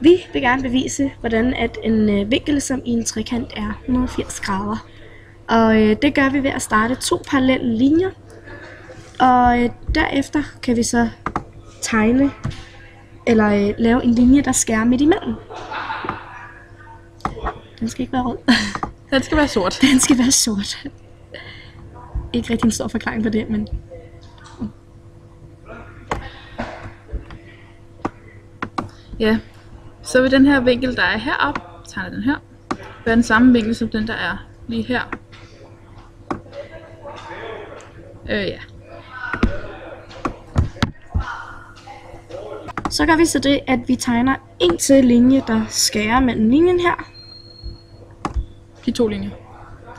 Vi vil gerne bevise, hvordan at en vinkel som i en trekant er 180 grader. Og det gør vi ved at starte 2 parallelle linjer. Og derefter kan vi så tegne eller lave en linje, der skærer midt imellem. Den skal ikke være rød. Den skal være sort. Den skal være sort. Ikke rigtig en stor forklaring på det, men... Ja, så vil den her vinkel, der er heroppe, tegner den her, være den samme vinkel som den, der er lige her. Ja. Så gør vi så det, at vi tegner en til linje, der skærer mellem linjen her. De 2 linjer.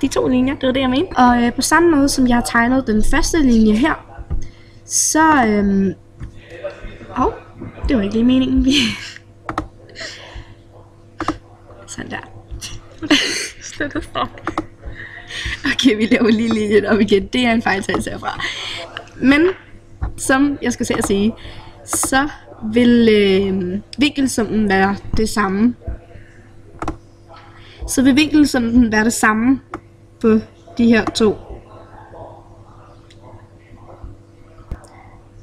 De 2 linjer, det var det, jeg mente. Og på samme måde, som jeg har tegnet den første linje her, så... det var ikke lige meningen, vi... Sådan der. Slet og stop. Okay, vi laver lige linjen op igen. Det er en fejltagelse herfra. Men, som jeg skal se at sige, så vil vinkelsummen være det samme. Så vil vinkelsummen være det samme på de her 2.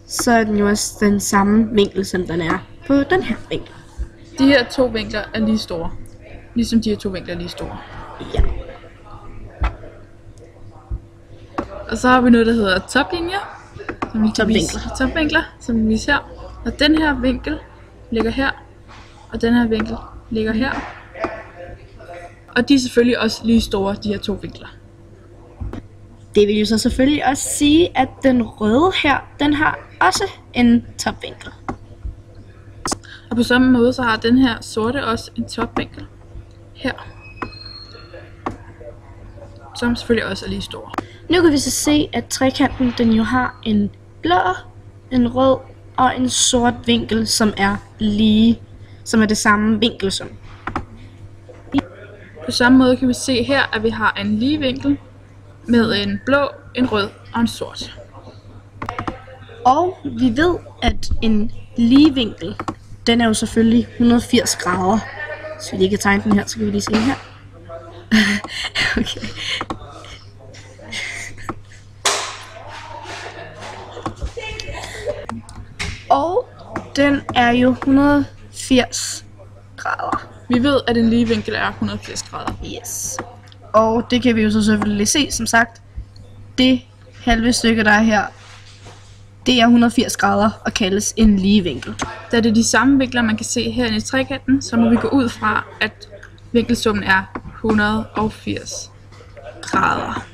Så er den jo også den samme vinkel, som den er på den her vinkel. De her 2 vinkler er lige store. Ligesom de her 2 vinkler er lige store. Ja. Og så har vi noget, der hedder toplinjer. Topvinkler, som vi viser her. Og den her vinkel ligger her. Og den her vinkel ligger her. Og de er selvfølgelig også lige store, de her 2 vinkler. Det vil jo så selvfølgelig også sige, at den røde her, den har også en topvinkel. Og på samme måde, så har den her sorte også en topvinkel her. Som selvfølgelig også er lige stor. Nu kan vi så se, at trekanten den jo har en blå, en rød og en sort vinkel, som er det samme vinkelsum. På samme måde kan vi se her, at vi har en lige vinkel med en blå, en rød og en sort. Og vi ved, at en lige vinkel, den er jo selvfølgelig 180 grader. Så vi lige kan tegne den her, så kan vi lige se her. Okay. Og den er jo 180 grader. Vi ved, at en lige vinkel er 180 grader. Yes. Og det kan vi jo så selvfølgelig se, som sagt. Det halve stykke, der er her, det er 180 grader og kaldes en lige vinkel. Da det er de samme vinkler, man kan se her i trekanten, så må vi gå ud fra, at vinkelsummen er 180 grader.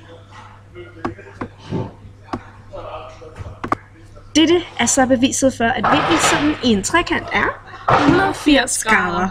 Dette er så beviset for, at vinkelsummen i en trekant er 180 grader.